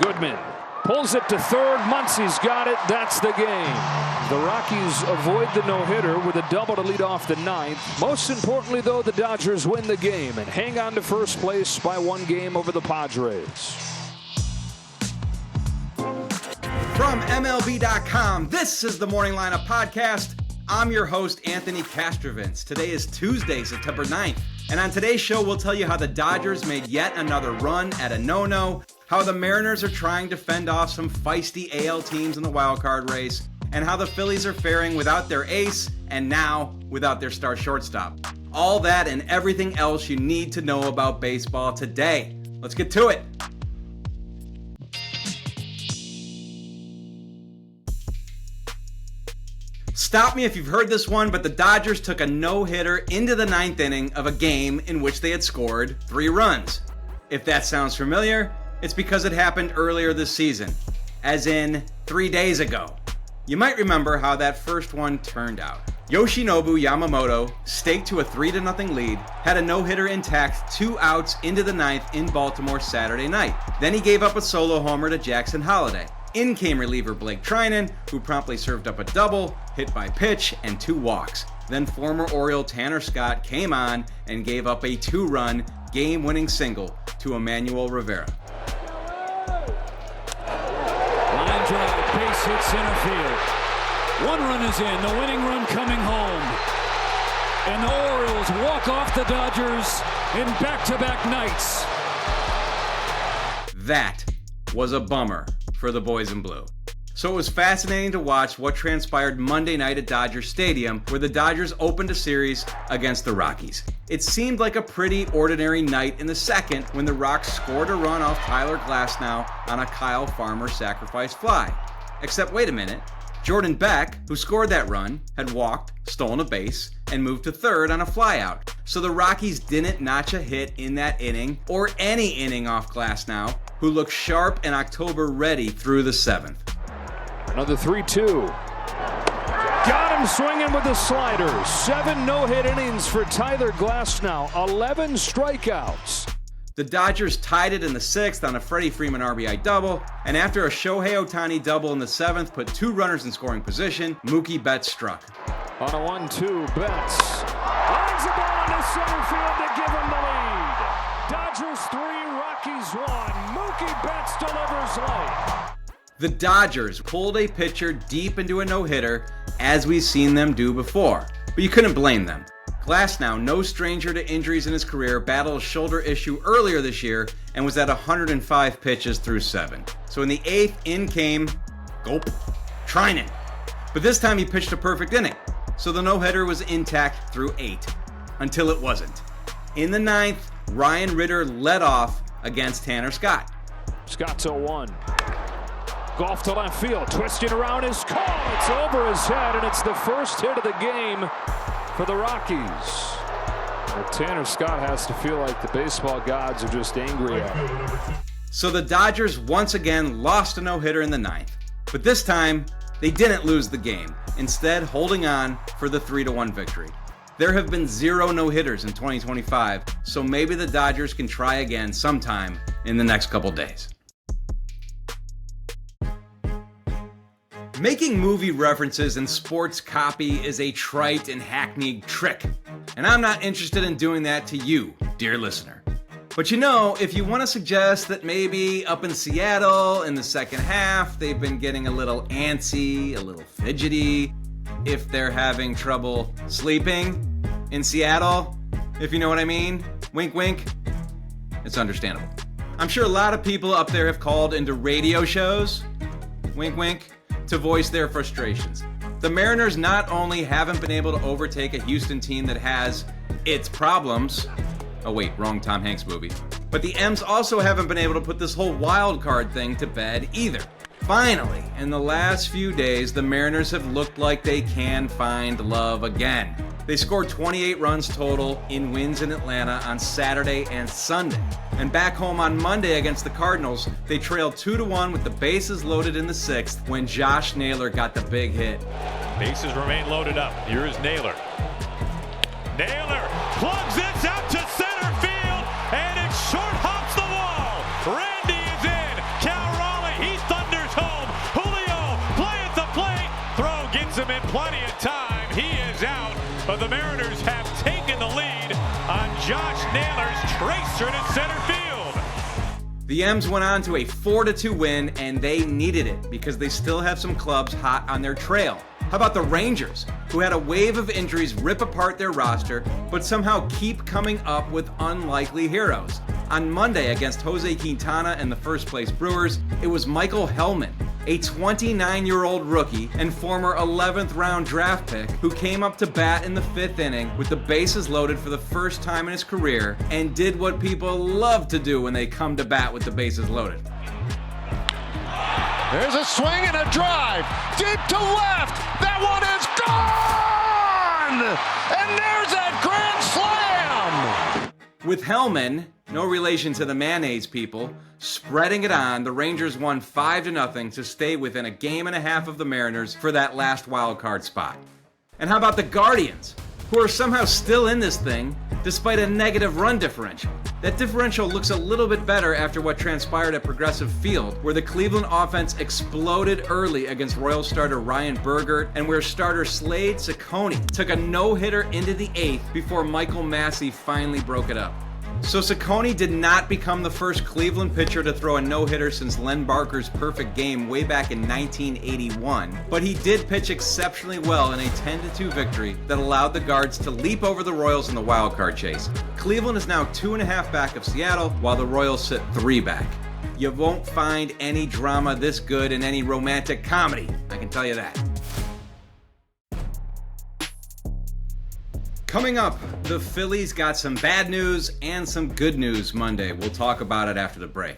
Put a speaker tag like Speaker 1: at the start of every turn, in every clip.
Speaker 1: Goodman pulls it to third. Muncy's got it. That's the game. The Rockies avoid the no-hitter with a double to lead off the ninth. Most importantly, though, the Dodgers win the game and hang on to first place by 1 game over the Padres.
Speaker 2: From MLB.com, this is the Morning Lineup Podcast. I'm your host, Anthony Castrovins. Today is Tuesday, September 9th. And on today's show, we'll tell you how the Dodgers made yet another run at a no-no, how the Mariners are trying to fend off some feisty AL teams in the wildcard race, and how the Phillies are faring without their ace and now without their star shortstop. All that and everything else you need to know about baseball today. Let's get to it. Stop me if you've heard this one, but the Dodgers took a no-hitter into the 9th inning of a game in which they had scored 3 runs. If that sounds familiar, it's because it happened earlier this season, as in 3 days ago. You might remember how that first one turned out. Yoshinobu Yamamoto, staked to a 3-0 lead, had a no-hitter intact 2 outs into the 9th in Baltimore Saturday night. Then he gave up a solo homer to Jackson Holliday. In came reliever Blake Treinen, who promptly served up a double, hit by pitch, and 2 walks. Then former Oriole Tanner Scott came on and gave up a 2-run, game-winning single to Emmanuel Rivera.
Speaker 3: Line drive, base hit center field. 1 run is in, the winning run coming home. And the Orioles walk off the Dodgers in back-to-back nights.
Speaker 2: That was a bummer for the boys in blue. So it was fascinating to watch what transpired Monday night at Dodger Stadium, where the Dodgers opened a series against the Rockies. It seemed like a pretty ordinary night in the second when the Rocks scored a run off Tyler Glasnow on a Kyle Farmer sacrifice fly. Except wait a minute, Jordan Beck, who scored that run, had walked, stolen a base, and moved to third on a flyout. So the Rockies didn't notch a hit in that inning, or any inning off Glasnow, who looked sharp and October ready through the 7th.
Speaker 1: Another 3-2. Got him swinging with the sliders. 7 no-hit innings for Tyler Glasnow. 11 strikeouts.
Speaker 2: The Dodgers tied it in the 6th on a Freddie Freeman RBI double, and after a Shohei Ohtani double in the 7th put 2 runners in scoring position, Mookie Betts struck.
Speaker 1: On a 1-2, Betts lines the ball into center field to give him the lead. Dodgers 3, Rockies 1. Mookie Betts delivers late.
Speaker 2: The Dodgers pulled a pitcher deep into a no-hitter, as we've seen them do before, but you couldn't blame them. Glasnow, no stranger to injuries in his career, battled a shoulder issue earlier this year and was at 105 pitches through 7. So in the 8th, in came Treinen. But this time he pitched a perfect inning, so the no-hitter was intact through 8, until it wasn't. In the 9th, Ryan Ritter led off against Tanner Scott.
Speaker 1: Scott's 0-1. Golf to left field, twisting around his call. It's over his head, and it's the first hit of the game for the Rockies. But Tanner Scott has to feel like the baseball gods are just angry at him.
Speaker 2: So the Dodgers once again lost a no-hitter in the 9th. But this time, they didn't lose the game, instead holding on for the 3-1 victory. There have been 0 no-hitters in 2025, so maybe the Dodgers can try again sometime in the next couple days. Making movie references in sports copy is a trite and hackneyed trick, and I'm not interested in doing that to you, dear listener. But you know, if you want to suggest that maybe up in Seattle in the second half, they've been getting a little antsy, a little fidgety, if they're having trouble sleeping in Seattle, if you know what I mean, wink wink, it's understandable. I'm sure a lot of people up there have called into radio shows, wink wink, to voice their frustrations. The Mariners not only haven't been able to overtake a Houston team that has its problems, oh wait, wrong Tom Hanks movie, but the M's also haven't been able to put this whole wild card thing to bed either. Finally, in the last few days, the Mariners have looked like they can find love again. They scored 28 runs total in wins in Atlanta on Saturday and Sunday. And back home on Monday against the Cardinals, they trailed 2-1 with the bases loaded in the 6th when Josh Naylor got the big hit.
Speaker 4: Bases remain loaded up. Here is Naylor. Naylor plugs this out to center field, and it short hops the wall. Randy is in. Cal plenty of time. He is out, but the Mariners have taken the lead on Josh Naylor's tracer to center field.
Speaker 2: The M's went on to a 4-2 win, and they needed it because they still have some clubs hot on their trail. How about the Rangers, who had a wave of injuries rip apart their roster, but somehow keep coming up with unlikely heroes? On Monday against Jose Quintana and the first-place Brewers, it was Michael Hellman, a 29-year-old rookie and former 11th-round draft pick who came up to bat in the 5th inning with the bases loaded for the first time in his career and did what people love to do when they come to bat with the bases loaded.
Speaker 5: There's a swing and a drive, deep to left. That one is gone! And there's that grand slam!
Speaker 2: With Hellman, no relation to the mayonnaise people, spreading it on, the Rangers won 5-0 to stay within a game and a half of the Mariners for that last wild card spot. And how about the Guardians, who are somehow still in this thing despite a negative run differential? That differential looks a little bit better after what transpired at Progressive Field, where the Cleveland offense exploded early against Royal starter Ryan Bergert, and where starter Slade Ciccone took a no-hitter into the 8th before Michael Massey finally broke it up. So Ciccone did not become the first Cleveland pitcher to throw a no-hitter since Len Barker's perfect game way back in 1981, but he did pitch exceptionally well in a 10-2 victory that allowed the Guards to leap over the Royals in the wildcard chase. Cleveland is now 2.5 back of Seattle, while the Royals sit 3 back. You won't find any drama this good in any romantic comedy, I can tell you that. Coming up, the Phillies got some bad news and some good news Monday. We'll talk about it after the break.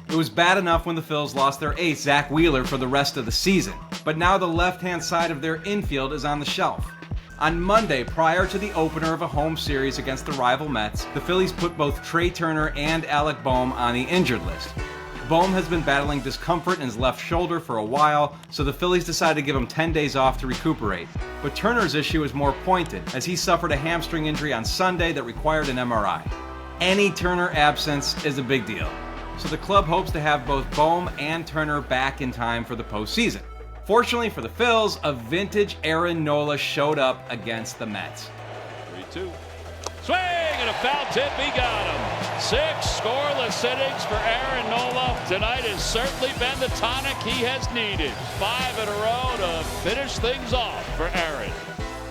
Speaker 2: It was bad enough when the Phils lost their ace, Zach Wheeler, for the rest of the season, but now the left-hand side of their infield is on the shelf. On Monday, prior to the opener of a home series against the rival Mets, the Phillies put both Trey Turner and Alec Bohm on the injured list. Bohm has been battling discomfort in his left shoulder for a while, so the Phillies decided to give him 10 days off to recuperate. But Turner's issue is more pointed, as he suffered a hamstring injury on Sunday that required an MRI. Any Turner absence is a big deal, so the club hopes to have both Bohm and Turner back in time for the postseason. Fortunately for the Phils, a vintage Aaron Nola showed up against the Mets.
Speaker 3: 3-2. Swing and a foul tip, he got him. 6 scoreless innings for Aaron Nola. Tonight has certainly been the tonic he has needed. 5 in a row to finish things off for Aaron.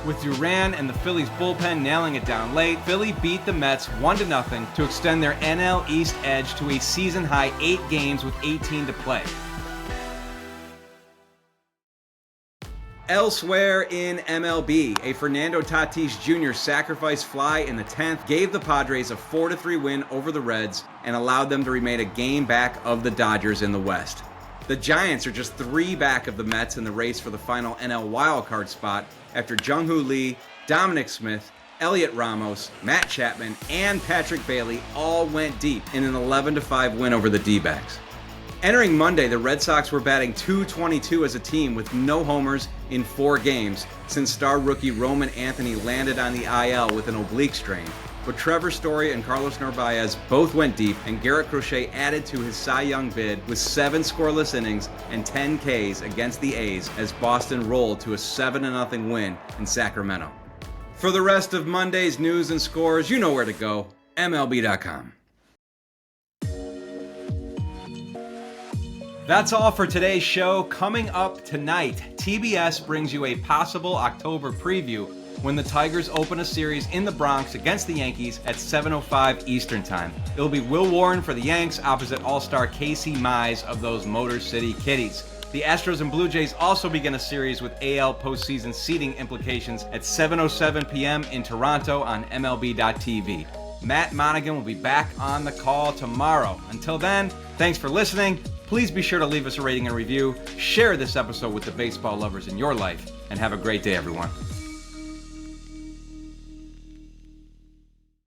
Speaker 2: With Duran and the Phillies bullpen nailing it down late, Philly beat the Mets 1-0 to extend their NL East edge to a season-high 8 games with 18 to play. Elsewhere in MLB, a Fernando Tatis Jr. sacrifice fly in the 10th gave the Padres a 4-3 win over the Reds and allowed them to remain a game back of the Dodgers in the West. The Giants are just 3 back of the Mets in the race for the final NL wildcard spot after Jung-Hoo Lee, Dominic Smith, Elliot Ramos, Matt Chapman, and Patrick Bailey all went deep in an 11-5 win over the D-backs. Entering Monday, the Red Sox were batting .222 as a team with no homers in 4 games since star rookie Roman Anthony landed on the IL with an oblique strain. But Trevor Story and Carlos Narvaez both went deep, and Garrett Crochet added to his Cy Young bid with 7 scoreless innings and 10 Ks against the A's as Boston rolled to a 7-0 win in Sacramento. For the rest of Monday's news and scores, you know where to go, MLB.com. That's all for today's show. Coming up tonight, TBS brings you a possible October preview when the Tigers open a series in the Bronx against the Yankees at 7:05 Eastern Time. It'll be Will Warren for the Yanks opposite All-Star Casey Mize of those Motor City Kitties. The Astros and Blue Jays also begin a series with AL postseason seeding implications at 7:07 p.m. in Toronto on MLB.tv. Matt Monaghan will be back on the call tomorrow. Until then, thanks for listening. Please be sure to leave us a rating and review, share this episode with the baseball lovers in your life, and have a great day, everyone.